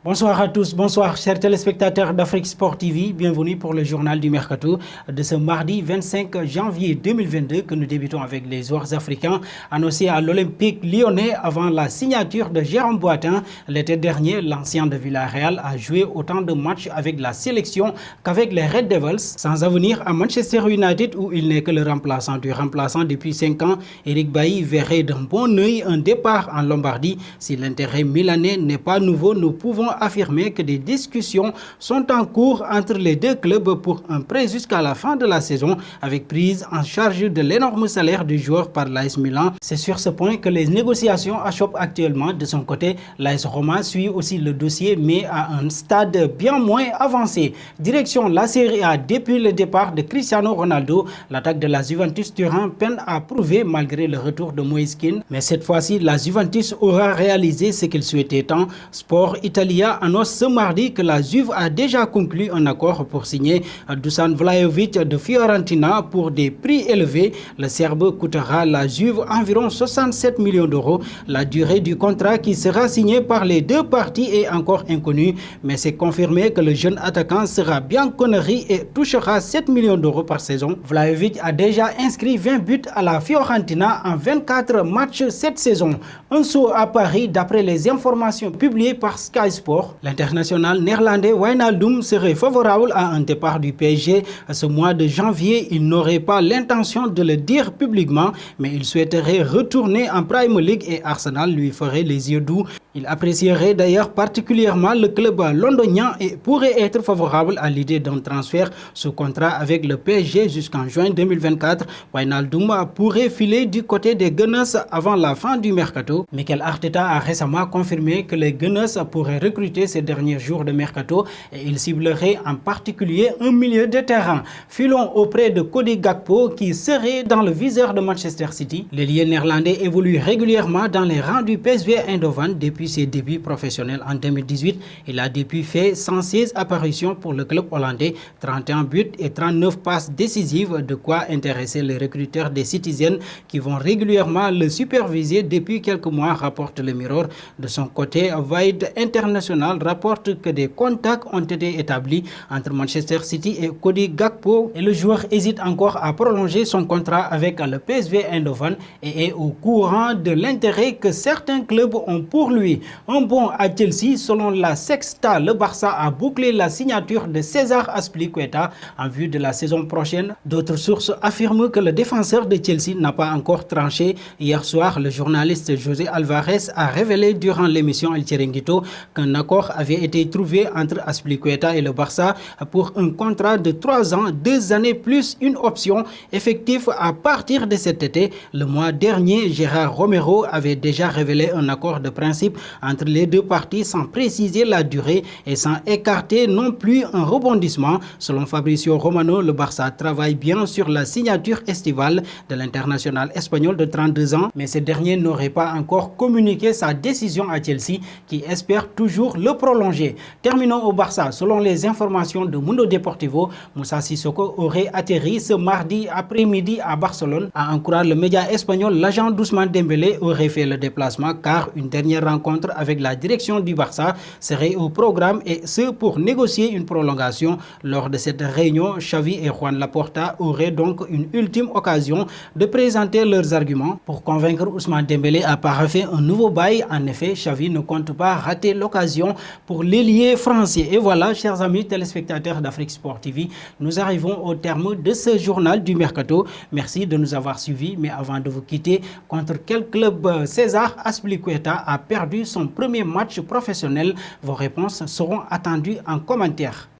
Bonsoir à tous, bonsoir chers téléspectateurs d'Afrique Sport TV, bienvenue pour le journal du Mercato de ce mardi 25 janvier 2022 que nous débutons avec les joueurs africains annoncés à l'Olympique lyonnais avant la signature de Jérôme Boateng. L'été dernier, l'ancien de Villarreal a joué autant de matchs avec la sélection qu'avec les Red Devils, sans avenir à Manchester United où il n'est que le remplaçant du remplaçant depuis 5 ans. Eric Bailly verrait d'un bon œil un départ en Lombardie. Si l'intérêt milanais n'est pas nouveau, nous pouvons affirmer que des discussions sont en cours entre les deux clubs pour un prêt jusqu'à la fin de la saison avec prise en charge de l'énorme salaire du joueur par l'AS Milan. C'est sur ce point que les négociations achoppent actuellement. De son côté, l'AS Roma suit aussi le dossier mais à un stade bien moins avancé. Direction la Serie A depuis le départ de Cristiano Ronaldo, l'attaque de la Juventus Turin peine à prouver malgré le retour de Moise Kean. Mais cette fois-ci, la Juventus aura réalisé ce qu'il souhaitait tant. Sport Italien annonce ce mardi que la Juve a déjà conclu un accord pour signer Dusan Vlahovic de Fiorentina pour des prix élevés. Le Serbe coûtera la Juve environ 67 millions d'euros. La durée du contrat qui sera signé par les deux parties est encore inconnue, mais c'est confirmé que le jeune attaquant sera bien connerie et touchera 7 millions d'euros par saison. Vlahovic a déjà inscrit 20 buts à la Fiorentina en 24 matchs cette saison. Un saut à Paris d'après les informations publiées par Sky Sport. L'international néerlandais Wijnaldum serait favorable à un départ du PSG. Ce mois de janvier, il n'aurait pas l'intention de le dire publiquement, mais il souhaiterait retourner en Premier League et Arsenal lui ferait les yeux doux. Il apprécierait d'ailleurs particulièrement le club londonien et pourrait être favorable à l'idée d'un transfert sous contrat avec le PSG jusqu'en juin 2024. Wijnaldum pourrait filer du côté des Gunners avant la fin du mercato. Mikel Arteta a récemment confirmé que les Gunners pourraient recruter ces derniers jours de mercato et il ciblerait en particulier un milieu de terrain. Filons auprès de Cody Gakpo qui serait dans le viseur de Manchester City. L'ailier néerlandais évolue régulièrement dans les rangs du PSV Eindhoven depuis ses débuts professionnels en 2018. Il a depuis fait 116 apparitions pour le club hollandais, 31 buts et 39 passes décisives, de quoi intéresser les recruteurs des Citizens qui vont régulièrement le superviser depuis quelques mois, rapporte le Mirror. De son côté, Vaid International rapporte que des contacts ont été établis entre Manchester City et Cody Gakpo et le joueur hésite encore à prolonger son contrat avec le PSV Eindhoven et est au courant de l'intérêt que certains clubs ont pour lui. Un bond à Chelsea, selon la Sexta, le Barça a bouclé la signature de César Azpilicueta en vue de la saison prochaine. D'autres sources affirment que le défenseur de Chelsea n'a pas encore tranché. Hier soir, le journaliste José Alvarez a révélé durant l'émission El Chiringuito qu'un accord avait été trouvé entre Azpilicueta et le Barça pour un contrat de 3 ans, 2 années plus une option effective à partir de cet été. Le mois dernier, Gérard Romero avait déjà révélé un accord de principe entre les deux parties sans préciser la durée et sans écarter non plus un rebondissement. Selon Fabrizio Romano, le Barça travaille bien sur la signature estivale de l'international espagnol de 32 ans, mais ce dernier n'aurait pas encore communiqué sa décision à Chelsea qui espère toujours le prolonger. Terminons au Barça. Selon les informations de Mundo Deportivo, Moussa Sissoko aurait atterri ce mardi après-midi à Barcelone. À en croire le média espagnol, l'agent d'Ousmane Dembélé aurait fait le déplacement car une dernière rencontre avec la direction du Barça serait au programme et ce pour négocier une prolongation. Lors de cette réunion, Xavi et Juan Laporta auraient donc une ultime occasion de présenter leurs arguments pour convaincre Ousmane Dembélé à paraffer un nouveau bail. En effet, Xavi ne compte pas rater l'occasion pour l'ailier français. Et voilà, chers amis téléspectateurs d'Afrique Sport TV, nous arrivons au terme de ce journal du Mercato. Merci de nous avoir suivis, mais avant de vous quitter, contre quel club César Azpilicueta a perdu son premier match professionnel? Vos réponses seront attendues en commentaire.